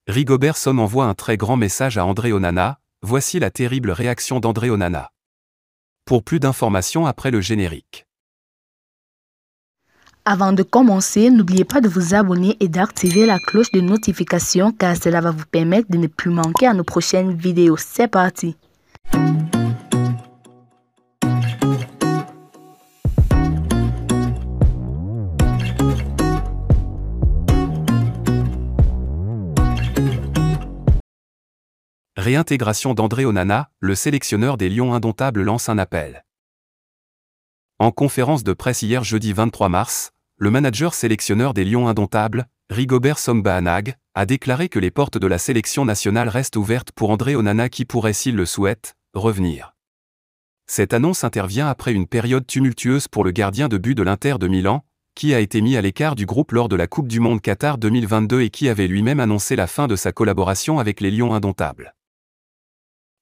Rigobert Song envoie un très grand message à André Onana, voici la terrible réaction d'André Onana. Pour plus d'informations après le générique. Avant de commencer, n'oubliez pas de vous abonner et d'activer la cloche de notification car cela va vous permettre de ne plus manquer à nos prochaines vidéos. C'est parti! Réintégration d'André Onana, le sélectionneur des Lions indomptables lance un appel. En conférence de presse hier jeudi 23 mars, le manager sélectionneur des Lions indomptables, Rigobert Song Bahanag, a déclaré que les portes de la sélection nationale restent ouvertes pour André Onana qui pourrait, s'il le souhaite, revenir. Cette annonce intervient après une période tumultueuse pour le gardien de but de l'Inter de Milan, qui a été mis à l'écart du groupe lors de la Coupe du Monde Qatar 2022 et qui avait lui-même annoncé la fin de sa collaboration avec les Lions indomptables.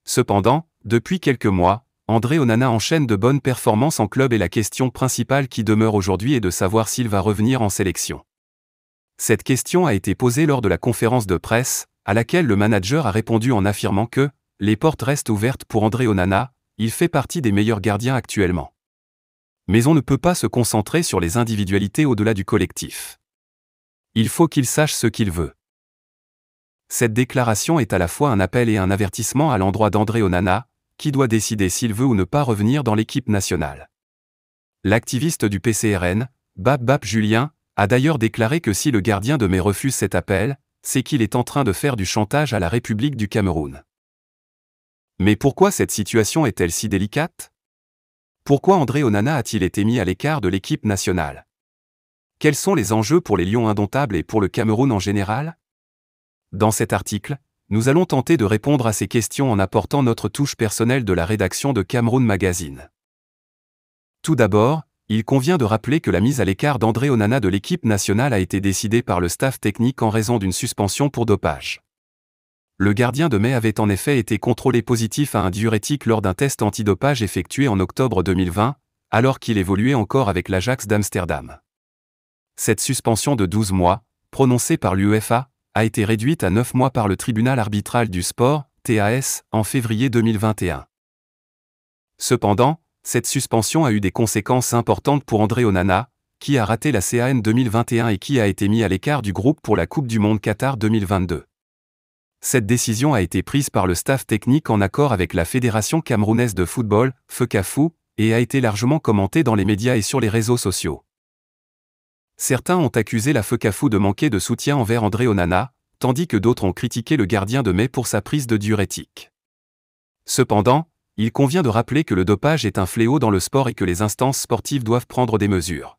Cependant, depuis quelques mois, André Onana enchaîne de bonnes performances en club et la question principale qui demeure aujourd'hui est de savoir s'il va revenir en sélection. Cette question a été posée lors de la conférence de presse, à laquelle le manager a répondu en affirmant que « les portes restent ouvertes pour André Onana, il fait partie des meilleurs gardiens actuellement. Mais on ne peut pas se concentrer sur les individualités au-delà du collectif. Il faut qu'il sache ce qu'il veut. » Cette déclaration est à la fois un appel et un avertissement à l'endroit d'André Onana, qui doit décider s'il veut ou ne pas revenir dans l'équipe nationale. L'activiste du PCRN, Bab Julien, a d'ailleurs déclaré que si le gardien de mai refuse cet appel, c'est qu'il est en train de faire du chantage à la République du Cameroun. Mais pourquoi cette situation est-elle si délicate? Pourquoi André Onana a-t-il été mis à l'écart de l'équipe nationale? Quels sont les enjeux pour les Lions indomptables et pour le Cameroun en général? Dans cet article, nous allons tenter de répondre à ces questions en apportant notre touche personnelle de la rédaction de Cameroun Magazine. Tout d'abord, il convient de rappeler que la mise à l'écart d'André Onana de l'équipe nationale a été décidée par le staff technique en raison d'une suspension pour dopage. Le gardien de mai avait en effet été contrôlé positif à un diurétique lors d'un test antidopage effectué en octobre 2020, alors qu'il évoluait encore avec l'Ajax d'Amsterdam. Cette suspension de 12 mois, prononcée par l'UEFA, a été réduite à 9 mois par le tribunal arbitral du sport, TAS, en février 2021. Cependant, cette suspension a eu des conséquences importantes pour André Onana, qui a raté la CAN 2021 et qui a été mis à l'écart du groupe pour la Coupe du Monde Qatar 2022. Cette décision a été prise par le staff technique en accord avec la Fédération camerounaise de football, FECAFOOT, et a été largement commentée dans les médias et sur les réseaux sociaux. Certains ont accusé la FECAFOOT de manquer de soutien envers André Onana, tandis que d'autres ont critiqué le gardien de mai pour sa prise de diurétique. Cependant, il convient de rappeler que le dopage est un fléau dans le sport et que les instances sportives doivent prendre des mesures.